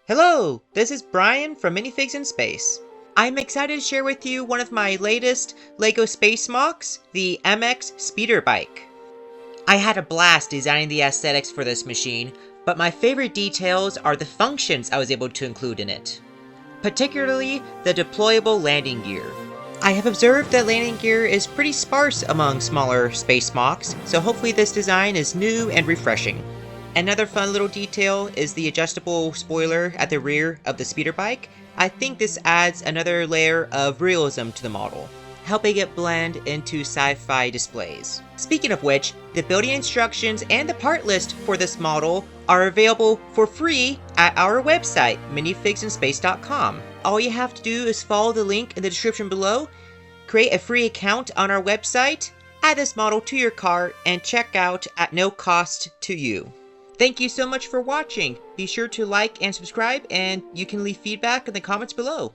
Hello, this is Brian from Minifigs in Space. I'm excited to share with you one of my latest LEGO Space Mocks, the MX Speeder Bike. I had a blast designing the aesthetics for this machine, but my favorite details are the functions I was able to include in it. Particularly the deployable landing gear. I have observed that landing gear is pretty sparse among smaller space mocks, so hopefully this design is new and refreshing. Another fun little detail is the adjustable spoiler at the rear of the speeder bike. I think this adds another layer of realism to the model, helping it blend into sci-fi displays. Speaking of which, the building instructions and the part list for this model are available for free at our website, minifigsinspace.com. All you have to do is follow the link in the description below, create a free account on our website, add this model to your cart, and check out at no cost to you. Thank you so much for watching. Be sure to like and subscribe, and you can leave feedback in the comments below.